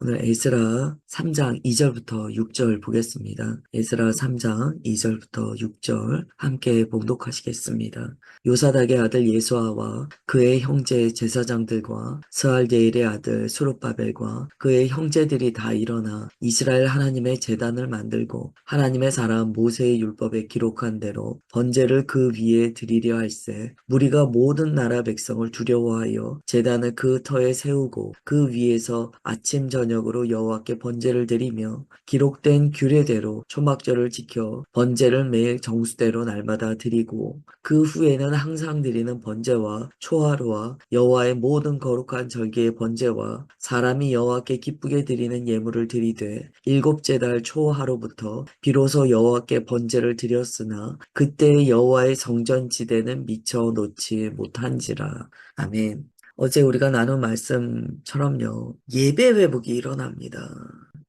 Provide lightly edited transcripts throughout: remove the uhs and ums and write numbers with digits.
오늘 에스라 3장 2절부터 6절 보겠습니다. 에스라 3장 2절부터 6절 함께 봉독하시겠습니다. 요사닥의 아들 예수아와 그의 형제 제사장들과 스알디엘의 아들 수룹바벨과 그의 형제들이 다 일어나 이스라엘 하나님의 제단을 만들고 하나님의 사람 모세의 율법에 기록한 대로 번제를 그 위에 드리려 할세 무리가 모든 나라 백성을 두려워하여 제단을 그 터에 세우고 그 위에서 아침 저녁으로 여호와께 번제를 드리며 기록된 규례대로 초막절을 지켜 번제를 매일 정수대로 날마다 드리고 그 후에는 항상 드리는 번제와 초하루와 여호와의 모든 거룩한 절기의 번제와 사람이 여호와께 기쁘게 드리는 예물을 드리되 일곱째 달 초하루부터 비로소 여호와께 번제를 드렸으나 그때 여호와의 성전 지대는 미쳐 놓지 못한지라. 아멘. 어제 우리가 나눈 말씀처럼요, 예배 회복이 일어납니다.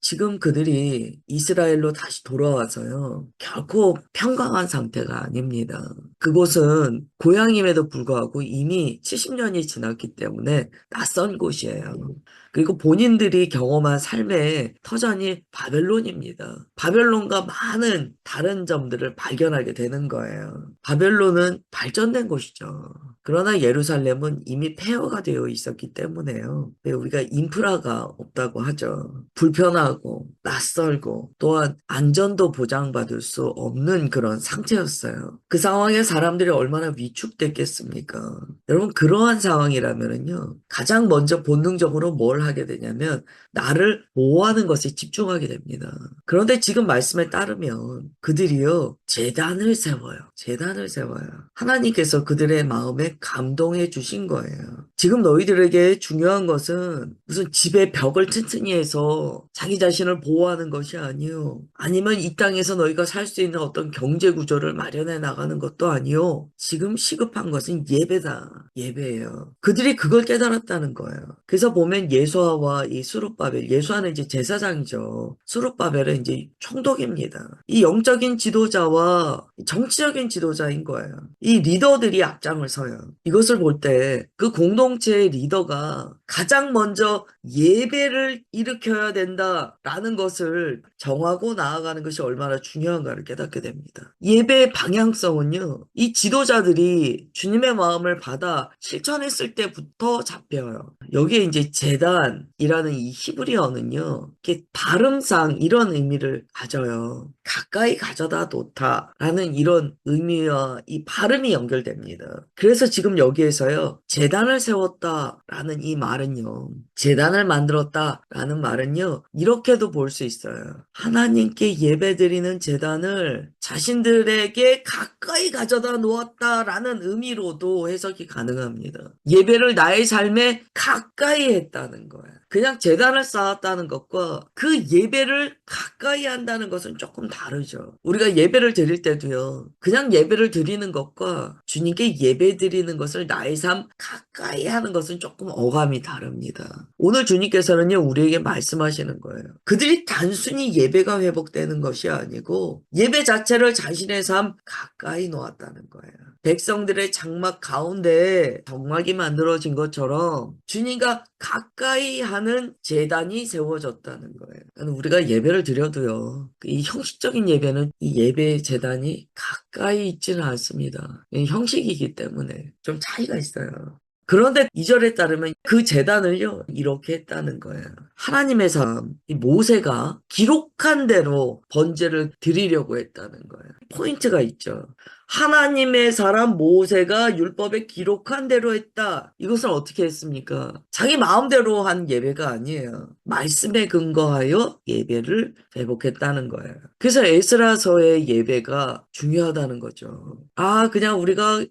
지금 그들이 이스라엘로 다시 돌아와서요, 결코 평강한 상태가 아닙니다. 그곳은 고향임에도 불구하고 이미 70년이 지났기 때문에 낯선 곳이에요. 그리고 본인들이 경험한 삶의 터전이 바벨론입니다. 바벨론과 많은 다른 점들을 발견하게 되는 거예요. 바벨론은 발전된 곳이죠. 그러나 예루살렘은 이미 폐허가 되어 있었기 때문에요. 우리가 인프라가 없다고 하죠. 불편하고 낯설고 또한 안전도 보장받을 수 없는 그런 상태였어요. 그 상황에 사람들이 얼마나 위축됐겠습니까? 여러분, 그러한 상황이라면요, 가장 먼저 본능적으로 뭘 하게 되냐면 나를 보호하는 것에 집중하게 됩니다. 그런데 지금 말씀에 따르면 그들이요, 재단을 세워요. 재단을 세워요. 하나님께서 그들의 마음에 감동해 주신 거예요. 지금 너희들에게 중요한 것은 무슨 집에 벽을 튼튼히 해서 자기 자신을 보호하는 것이 아니요, 아니면 이 땅에서 너희가 살 수 있는 어떤 경제 구조를 마련해 나가는 것도 아니요, 지금 시급한 것은 예배다. 예배예요. 그들이 그걸 깨달았다는 거예요. 그래서 보면 예수아와 이 수룹바벨, 예수아는 이제 제사장이죠. 수룹바벨은 이제 총독입니다. 이 영적인 지도자와 정치적인 지도자인 거예요. 이 리더들이 앞장을 서요. 이것을 볼 때 그 공동체의 리더가 가장 먼저 예배를 일으켜야 된다라는 것을 정하고 나아가는 것이 얼마나 중요한가를 깨닫게 됩니다. 예배의 방향성은요, 이 지도자들이 주님의 마음을 받아 실천했을 때부터 잡혀요. 여기에 이제 제단이라는 이 히브리어는요, 이렇게 발음상 이런 의미를 가져요. 가까이 가져다 놓다라는 이런 의미와 이 발음이 연결됩니다. 그래서 지금 여기에서요, 제단을 세웠다라는 이 말은요, 제단을 만들었다라는 말은요, 이렇게도 볼 수 있어요. 하나님께 예배드리는 제단을 자신들에게 가까이 가져다 놓았다라는 의미로도 해석이 가능합니다. 예배를 나의 삶에 가까이 했다는 거예요. 그냥 제단을 쌓았다는 것과 그 예배를 가까이 한다는 것은 조금 다르죠. 우리가 예배를 드릴 때도요, 그냥 예배를 드리는 것과 주님께 예배 드리는 것을 나의 삶 가까이 하는 것은 조금 어감이 다릅니다. 오늘 주님께서는요, 우리에게 말씀하시는 거예요. 그들이 단순히 예배가 회복되는 것이 아니고 예배 자체를 자신의 삶 가까이 놓았다는 거예요. 백성들의 장막 가운데 정막이 만들어진 것처럼 주님과 가까이 하는 제단이 세워졌다는 거예요. 그러니까 우리가 예배를 드려도요, 이 형식적인 예배는 이 예배 제단이 가까이 있지는 않습니다. 이 형식이기 때문에 좀 차이가 있어요. 그런데 2절에 따르면 그 제단을요, 이렇게 했다는 거예요. 하나님의 사람, 이 모세가 기록한 대로 번제를 드리려고 했다는 거예요. 포인트가 있죠. 하나님의 사람 모세가 율법에 기록한 대로 했다. 이것은 어떻게 했습니까? 자기 마음대로 한 예배가 아니에요. 말씀에 근거하여 예배를 회복했다는 거예요. 그래서 에스라서의 예배가 중요하다는 거죠. 아, 그냥 우리가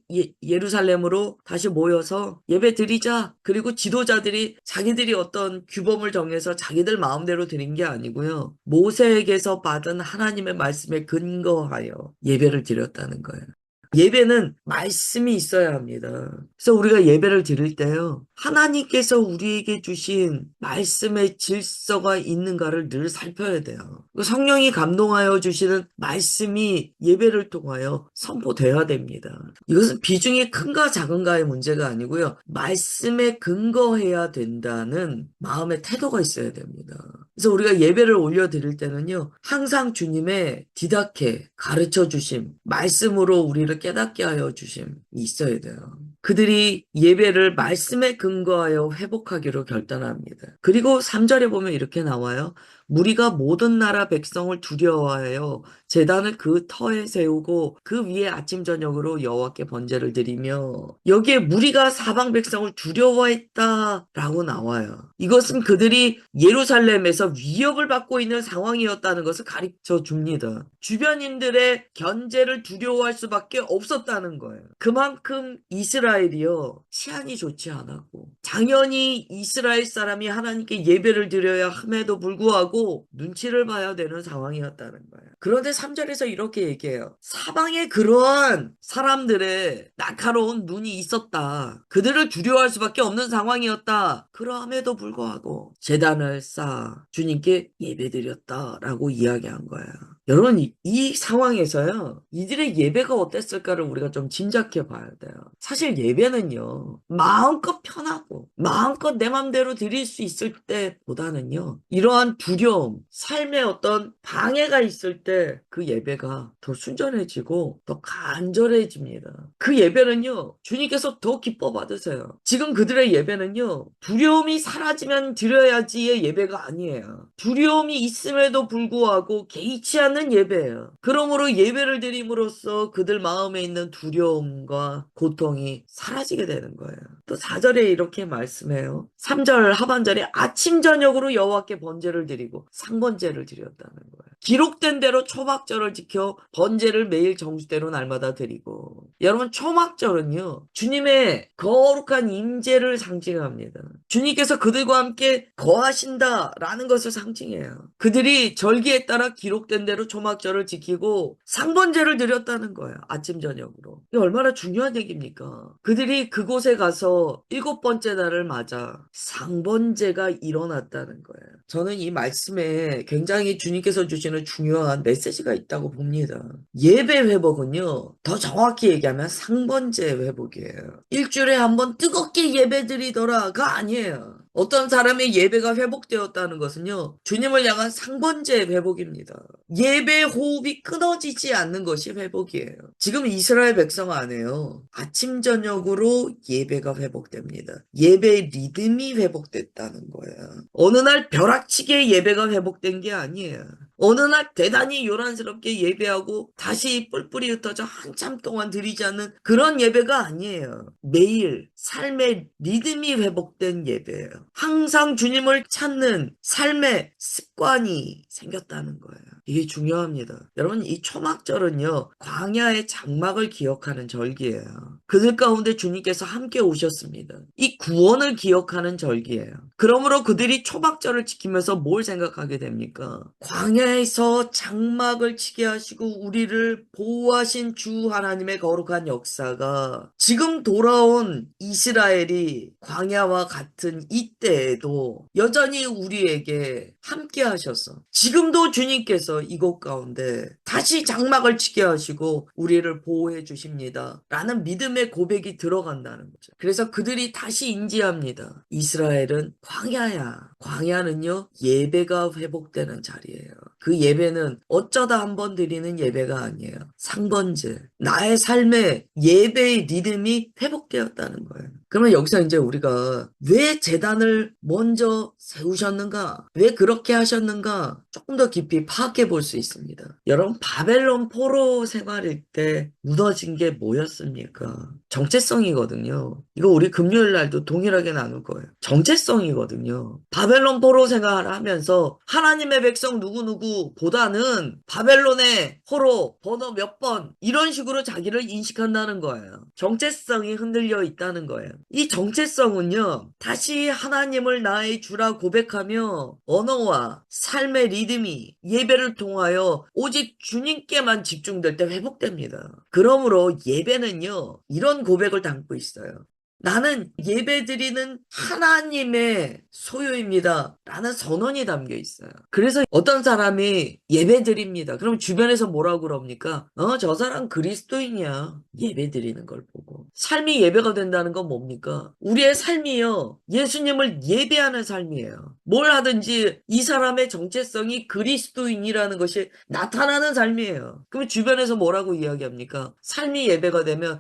예루살렘으로 다시 모여서 예배 드리자. 그리고 지도자들이 자기들이 어떤 규범을 정해서 자기들 마음대로 드린 게 아니고요, 모세에게서 받은 하나님의 말씀에 근거하여 예배를 드렸다는 거예요. 예배는 말씀이 있어야 합니다. 그래서 우리가 예배를 드릴 때요, 하나님께서 우리에게 주신 말씀의 질서가 있는가를 늘 살펴야 돼요. 성령이 감동하여 주시는 말씀이 예배를 통하여 선포되어야 됩니다. 이것은 비중이 큰가 작은가의 문제가 아니고요, 말씀에 근거해야 된다는 마음의 태도가 있어야 됩니다. 그래서 우리가 예배를 올려드릴 때는요, 항상 주님의 디다케, 가르쳐 주심, 말씀으로 우리를 깨닫게 하여 주심이 있어야 돼요. 그들이 예배를 말씀에 근거하여 회복하기로 결단합니다. 그리고 3절에 보면 이렇게 나와요. 무리가 모든 나라 백성을 두려워하여 제단을 그 터에 세우고 그 위에 아침 저녁으로 여호와께 번제를 드리며, 여기에 무리가 사방 백성을 두려워했다라고 나와요. 이것은 그들이 예루살렘에서 위협을 받고 있는 상황이었다는 것을 가르쳐 줍니다. 주변인들의 견제를 두려워할 수밖에 없었다는 거예요. 그만큼 이스라엘이요, 치안이 좋지 않았고, 당연히 이스라엘 사람이 하나님께 예배를 드려야 함에도 불구하고 눈치를 봐야 되는 상황이었다는 거예요. 그런데 3절에서 이렇게 얘기해요. 사방에 그러한 사람들의 날카로운 눈이 있었다. 그들을 두려워할 수밖에 없는 상황이었다. 그럼에도 불구하고 제단을 쌓아 주님께 예배드렸다라고 이야기한 거예요. 여러분, 이 상황에서요, 이들의 예배가 어땠을까를 우리가 좀 짐작해 봐야 돼요. 사실 예배는요, 마음껏 편하고, 마음껏 내 맘대로 드릴 수 있을 때보다는요, 이러한 두려움, 삶의 어떤 방해가 있을 때 그 예배가 더 순전해지고, 더 간절해집니다. 그 예배는요, 주님께서 더 기뻐 받으세요. 지금 그들의 예배는요, 두려움이 사라지면 드려야지의 예배가 아니에요. 두려움이 있음에도 불구하고 개의치 않는 예배예요. 그러므로 예배를 드림으로써 그들 마음에 있는 두려움과 고통이 사라지게 되는 거예요. 또 4절에 이렇게 말씀해요. 3절 하반절에 아침 저녁으로 여호와께 번제를 드리고 상번제를 드렸다는 거예요. 기록된 대로 초막절을 지켜 번제를 매일 정수대로 날마다 드리고, 여러분, 초막절은요, 주님의 거룩한 임재를 상징합니다. 주님께서 그들과 함께 거하신다라는 것을 상징해요. 그들이 절기에 따라 기록된 대로 초막절을 지키고 상번제를 드렸다는 거예요. 아침 저녁으로. 이게 얼마나 중요한 얘기입니까? 그들이 그곳에 가서 7번째 날을 맞아 상번제가 일어났다는 거예요. 저는 이 말씀에 굉장히 주님께서 주시는 중요한 메시지가 있다고 봅니다. 예배 회복은요, 더 정확히 얘기하면 상번제 회복이에요. 일주일에 한 번 뜨겁게 예배 드리더라가 아니에요. 어떤 사람의 예배가 회복되었다는 것은요, 주님을 향한 상번제 회복입니다. 예배 호흡이 끊어지지 않는 것이 회복이에요. 지금 이스라엘 백성 안에요, 아침 저녁으로 예배가 회복됩니다. 예배의 리듬이 회복됐다는 거예요. 어느 날 벼락치게 예배가 회복된 게 아니에요. 어느 날 대단히 요란스럽게 예배하고 다시 뿔뿔이 흩어져 한참 동안 드리지 않는 그런 예배가 아니에요. 매일 삶의 리듬이 회복된 예배예요. 항상 주님을 찾는 삶의 습관이 생겼다는 거예요. 이게 중요합니다. 여러분, 이 초막절은요, 광야의 장막을 기억하는 절기예요. 그들 가운데 주님께서 함께 오셨습니다. 이 구원을 기억하는 절기예요. 그러므로 그들이 초막절을 지키면서 뭘 생각하게 됩니까? 광야에서 장막을 치게 하시고 우리를 보호하신 주 하나님의 거룩한 역사가 지금 돌아온 이스라엘이 광야와 같은 이때에도 여전히 우리에게 함께 하셔서 지금도 주님께서 이곳 가운데 다시 장막을 치게 하시고 우리를 보호해 주십니다. 라는 믿음의 고백이 들어간다는 거죠. 그래서 그들이 다시 인지합니다. 이스라엘은 광야야. 광야는요, 예배가 회복되는 자리예요. 그 예배는 어쩌다 한번 드리는 예배가 아니에요. 상번제. 나의 삶의 예배의 리듬이 회복되었다는 거예요. 그러면 여기서 이제 우리가 왜 제단을 먼저 세우셨는가? 왜 그렇게 하셨는가? 조금 더 깊이 파악해 볼 수 있습니다. 여러분, 바벨론 포로 생활일 때 무너진 게 뭐였습니까? 정체성이거든요. 이거 우리 금요일 날도 동일하게 나눌 거예요. 정체성이거든요. 바벨론 포로 생활을 하면서 하나님의 백성 누구누구 보다는 바벨론의 포로 번호 몇 번 이런 식으로 자기를 인식한다는 거예요. 정체성이 흔들려 있다는 거예요. 이 정체성은요, 다시 하나님을 나의 주라 고백하며 언어와 삶의 리듬이 예배를 통하여 오직 주님께만 집중될 때 회복됩니다. 그러므로 예배는요, 이런 고백을 담고 있어요. 나는 예배드리는 하나님의 소유입니다. 라는 선언이 담겨 있어요. 그래서 어떤 사람이 예배드립니다. 그럼 주변에서 뭐라고 그럽니까? 저 사람 그리스도인이야. 예배드리는 걸 보고. 삶이 예배가 된다는 건 뭡니까? 우리의 삶이요. 예수님을 예배하는 삶이에요. 뭘 하든지 이 사람의 정체성이 그리스도인이라는 것이 나타나는 삶이에요. 그럼 주변에서 뭐라고 이야기합니까? 삶이 예배가 되면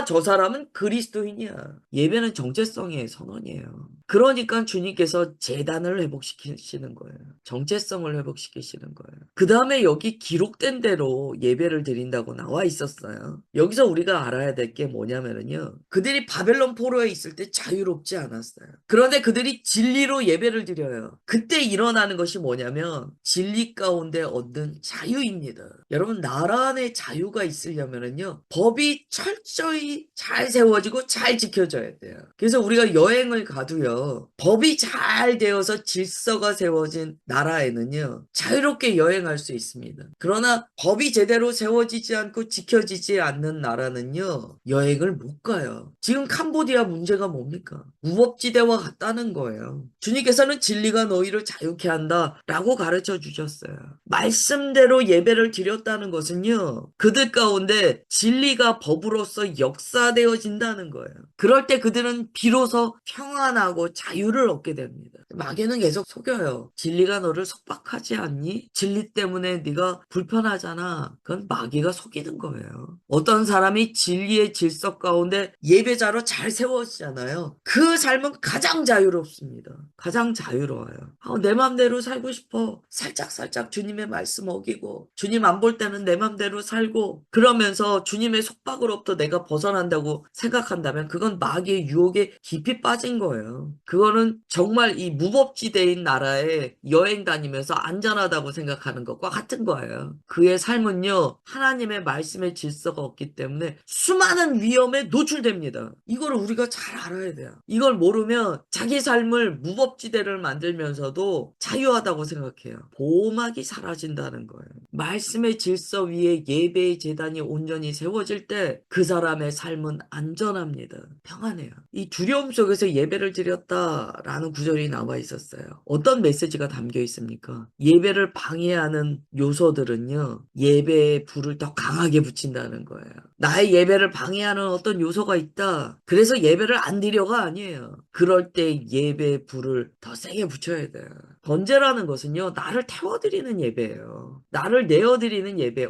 저 사람은 그리스도인이야. 예배는 정체성의 선언이에요. 그러니까 주님께서 제단을 회복시키시는 거예요. 정체성을 회복시키시는 거예요. 그 다음에 여기 기록된 대로 예배를 드린다고 나와 있었어요. 여기서 우리가 알아야 될 게 뭐냐면요. 그들이 바벨론 포로에 있을 때 자유롭지 않았어요. 그런데 그들이 진리로 예배를 드려요. 그때 일어나는 것이 뭐냐면 진리 가운데 얻는 자유입니다. 여러분, 나라 안에 자유가 있으려면요. 법이 철저히 잘 세워지고 잘 지켜져야 돼요. 그래서 우리가 여행을 가도요. 법이 잘 되어서 질서가 세워진 나라에는요. 자유롭게 여행할 수 있습니다. 그러나 법이 제대로 세워지지 않고 지켜지지 않는 나라는요. 여행을 못 가요. 지금 캄보디아 문제가 뭡니까? 무법지대와 같다는 거예요. 주님께서는 진리가 너희를 자유케 한다 라고 가르쳐 주셨어요. 말씀대로 예배를 드렸다는 것은요. 그들 가운데 진리가 법으로서 역사되어진다는 거예요. 그럴 때 그들은 비로소 평안하고 자유를 얻게 됩니다. 마귀는 계속 속여요. 진리가 너를 속박하지 않니? 진리 때문에 네가 불편하잖아. 그건 마귀가 속이는 거예요. 어떤 사람이 진리의 질서 가운데 예배자로 잘 세워지잖아요. 그 삶은 가장 자유롭습니다. 가장 자유로워요. 내 맘대로 살고 싶어. 살짝살짝 주님의 말씀 어기고 주님 안 볼 때는 내 맘대로 살고 그러면서 주님의 속박으로부터 내가 벗어난다고 생각한다면 그건 마귀의 유혹에 깊이 빠진 거예요. 그거는 정말 이 무법지대인 나라에 여행 다니면서 안전하다고 생각하는 것과 같은 거예요. 그의 삶은요. 하나님의 말씀의 질서가 없기 때문에 수많은 위험에 노출됩니다. 이걸 우리가 잘 알아야 돼요. 이걸 모르면 자기 삶을 무법지대를 만들면서도 자유하다고 생각해요. 보호막이 사라진다는 거예요. 말씀의 질서 위에 예배의 제단이 온전히 세워질 때 그 사람의 삶은 안전합니다. 평안해요. 이 두려움 속에서 예배를 드렸다라는 구절이 나와 있었어요. 어떤 메시지가 담겨 있습니까? 예배를 방해하는 요소들은요. 예배의 불을 더 강하게 붙인다는 거예요. 나의 예배를 방해하는 어떤 요소가 있다. 그래서 예배를 안 드려가 아니에요. 그럴 때 예배의 불을 더 세게 붙여야 돼요. 번제라는 것은요, 나를 태워드리는 예배예요. 나를 내어드리는 예배,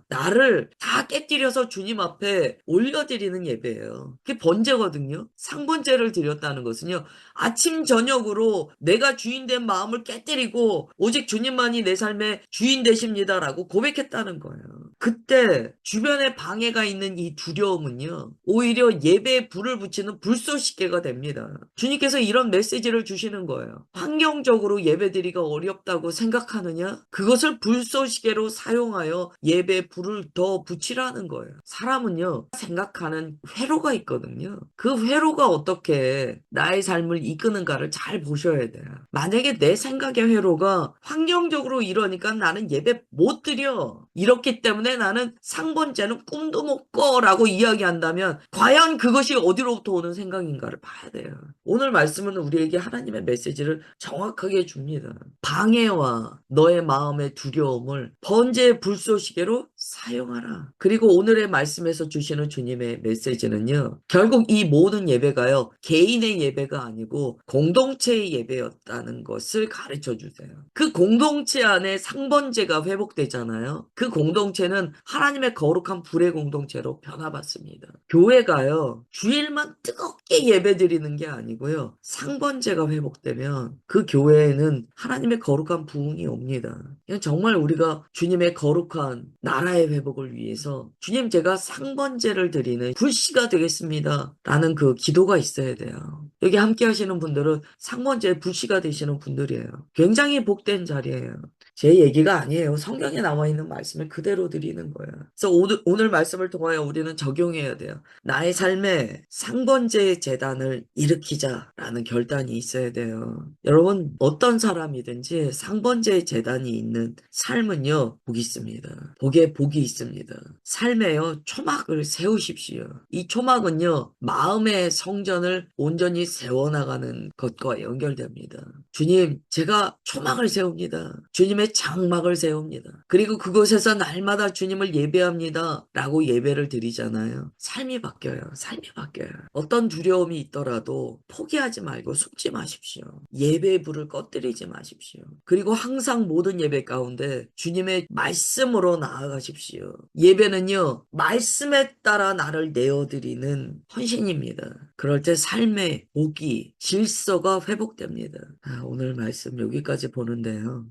나를 다 깨뜨려서 주님 앞에 올려드리는 예배예요. 그게 번제거든요. 상번제를 드렸다는 것은요, 아침, 저녁으로 내가 주인된 마음을 깨뜨리고, 오직 주님만이 내 삶의 주인 되십니다라고 고백했다는 거예요. 그때 주변에 방해가 있는 이 두려움은요, 오히려 예배에 불을 붙이는 불쏘시개가 됩니다. 주님께서 이런 메시지를 주시는 거예요. 환경적으로 예배드리기가 어렵다고 생각하느냐? 그것을 불쏘시개로 사용하여 예배에 불을 더 붙이라는 거예요. 사람은요, 생각하는 회로가 있거든요. 그 회로가 어떻게 나의 삶을 이끄는가를 잘 보셔야 돼요. 만약에 내 생각의 회로가 환경적으로 이러니까 나는 예배 못 드려. 이렇기 때문에 나는 상번제는 꿈도 못 꿔라고 이야기한다면 과연 그것이 어디로부터 오는 생각인가를 봐야 돼요. 오늘 말씀은 우리에게 하나님의 메시지를 정확하게 줍니다. 방해와 너의 마음의 두려움을 번제의 불쏘시개로 사용하라. 그리고 오늘의 말씀에서 주시는 주님의 메시지는요. 결국 이 모든 예배가요. 개인의 예배가 아니고 공동체의 예배였다는 것을 가르쳐 주세요. 그 공동체 안에 상번제가 회복되잖아요. 그 공동체는 하나님의 거룩한 불의 공동체로 변화받습니다. 교회가요. 주일만 뜨겁게 예배드리는 게 아니고요. 상번제가 회복되면 그 교회에는 하나님의 거룩한 부흥이 옵니다. 그냥 정말 우리가 주님의 거룩한 나라의 회복을 위해서 주님 제가 상번제를 드리는 불씨가 되겠습니다. 라는 그 기도가 있어야 돼요. 여기 함께 하시는 분들은 상번제의 불씨가 되시는 분들이에요. 굉장히 복된 자리예요. 제 얘기가 아니에요. 성경에 나와 있는 말씀을 그대로 드리는 거예요. 그래서 오늘 말씀을 통하여 우리는 적용해야 돼요. 나의 삶에 상번제 재단을 일으키자라는 결단이 있어야 돼요. 여러분, 어떤 사람이든지 상번제 재단이 있는 삶은요, 복이 있습니다. 복에 복이 있습니다. 삶에요, 초막을 세우십시오. 이 초막은요, 마음의 성전을 온전히 세워나가는 것과 연결됩니다. 주님, 제가 초막을 세웁니다. 주님의 장막을 세웁니다. 그리고 그곳에서 날마다 주님을 예배합니다. 라고 예배를 드리잖아요. 삶이 바뀌어요. 삶이 바뀌어요. 어떤 두려움이 있더라도 포기하지 말고 숨지 마십시오. 예배의 불을 꺼뜨리지 마십시오. 그리고 항상 모든 예배 가운데 주님의 말씀으로 나아가십시오. 예배는요, 말씀에 따라 나를 내어드리는 헌신입니다. 그럴 때 삶의 복이, 질서가 회복됩니다. 오늘 말씀 여기까지 보는데요.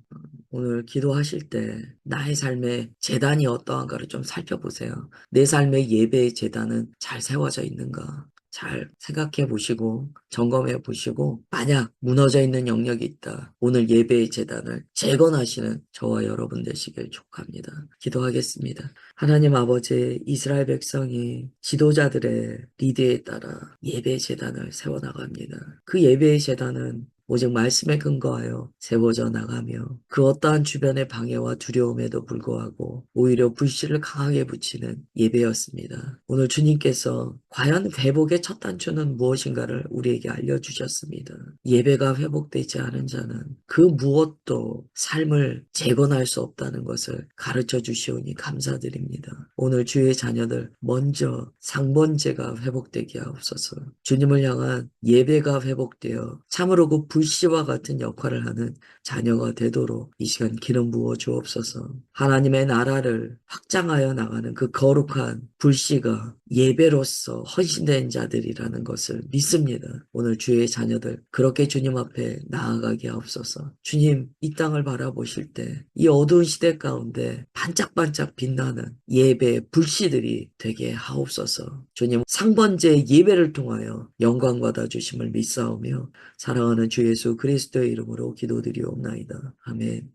오늘 기도하실 때 나의 삶의 재단이 어떠한가를 좀 살펴보세요. 내 삶의 예배의 재단은 잘 세워져 있는가? 잘 생각해 보시고 점검해 보시고 만약 무너져 있는 영역이 있다. 오늘 예배의 재단을 재건하시는 저와 여러분 되시길 축복합니다. 기도하겠습니다. 하나님 아버지, 이스라엘 백성이 지도자들의 리드에 따라 예배의 재단을 세워나갑니다. 그 예배의 재단은 오직 말씀에 근거하여 세워져 나가며 그 어떠한 주변의 방해와 두려움에도 불구하고 오히려 불씨를 강하게 붙이는 예배였습니다. 오늘 주님께서 과연 회복의 첫 단추는 무엇인가를 우리에게 알려주셨습니다. 예배가 회복되지 않은 자는 그 무엇도 삶을 재건할 수 없다는 것을 가르쳐 주시오니 감사드립니다. 오늘 주의 자녀들 먼저 상번제가 회복되게 하옵소서. 주님을 향한 예배가 회복되어 참으로 그 불씨와 같은 역할을 하는 자녀가 되도록 이 시간 기름 부어 주옵소서. 하나님의 나라를 확장하여 나가는 그 거룩한 불씨가 예배로서 헌신된 자들이라는 것을 믿습니다. 오늘 주의 자녀들 그렇게 주님 앞에 나아가게 하옵소서. 주님, 이 땅을 바라보실 때 이 어두운 시대 가운데 반짝반짝 빛나는 예배의 불씨들이 되게 하옵소서. 주님, 상번제 예배를 통하여 영광 받아 주심을 믿사오며 사랑하는 주 예수 그리스도의 이름으로 기도드리옵나이다. 아멘.